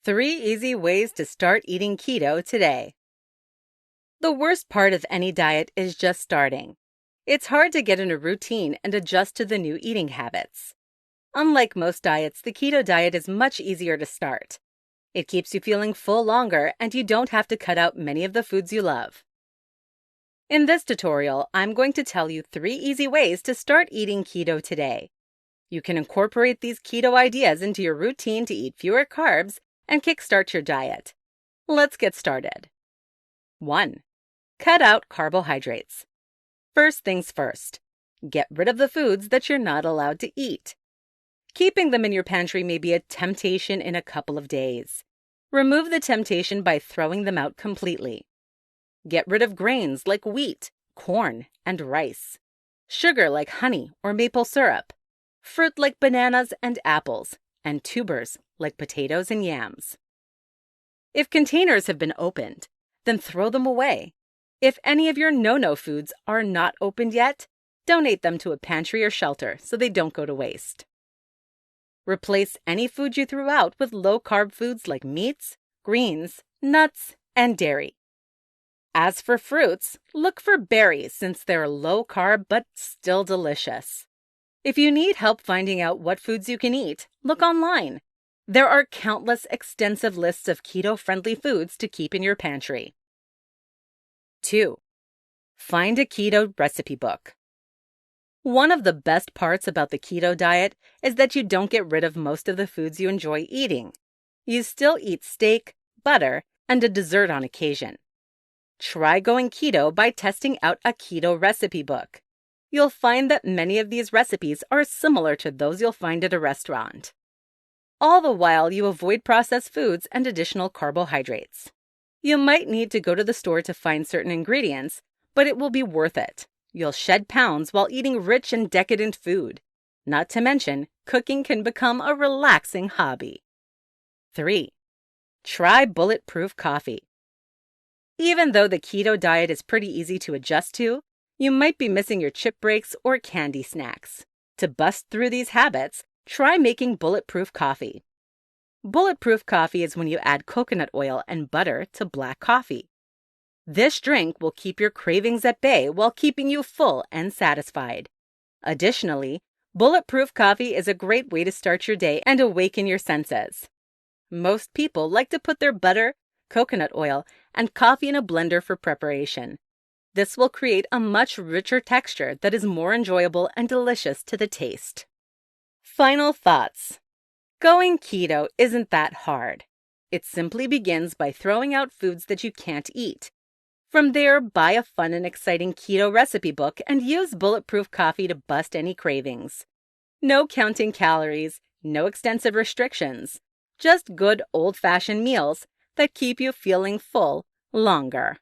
3 easy ways to start eating keto today. The worst part of any diet is just starting. It's hard to get in a routine and adjust to the new eating habits. Unlike most diets, the keto diet is much easier to start. It keeps you feeling full longer, and you don't have to cut out many of the foods you love. In this tutorial, I'm going to tell you 3 easy ways to start eating keto today. You can incorporate these keto ideas into your routine to eat fewer carbs and kickstart your diet. Let's get started. 1. Cut out carbohydrates. First things first, get rid of the foods that you're not allowed to eat. Keeping them in your pantry may be a temptation in a couple of days. Remove the temptation by throwing them out completely. Get rid of grains like wheat, corn, and rice. Sugar like honey or maple syrup. Fruit like bananas and apples, and tubers like potatoes and yams. If containers have been opened, then throw them away. If any of your no-no foods are not opened yet, donate them to a pantry or shelter so they don't go to waste. Replace any food you threw out with low-carb foods like meats, greens, nuts, and dairy. As for fruits, look for berries since they're low-carb but still delicious. If you need help finding out what foods you can eat, look online. There are countless extensive lists of keto-friendly foods to keep in your pantry. 2. Find a keto recipe book. One of the best parts about the keto diet is that you don't get rid of most of the foods you enjoy eating. You still eat steak, butter, and a dessert on occasion. Try going keto by testing out a keto recipe book. You'll find that many of these recipes are similar to those you'll find at a restaurant. All the while, you avoid processed foods and additional carbohydrates. You might need to go to the store to find certain ingredients, but it will be worth it. You'll shed pounds while eating rich and decadent food. Not to mention, cooking can become a relaxing hobby. 3. Try bulletproof coffee. Even though the keto diet is pretty easy to adjust to, you might be missing your chip breaks or candy snacks. To bust through these habits, try making bulletproof coffee. Bulletproof coffee is when you add coconut oil and butter to black coffee. This drink will keep your cravings at bay while keeping you full and satisfied. Additionally, bulletproof coffee is a great way to start your day and awaken your senses. Most people like to put their butter, coconut oil, and coffee in a blender for preparation. This will create a much richer texture that is more enjoyable and delicious to the taste. Final thoughts. Going keto isn't that hard. It simply begins by throwing out foods that you can't eat. From there, buy a fun and exciting keto recipe book and use bulletproof coffee to bust any cravings. No counting calories, no extensive restrictions. Just good old-fashioned meals that keep you feeling full longer.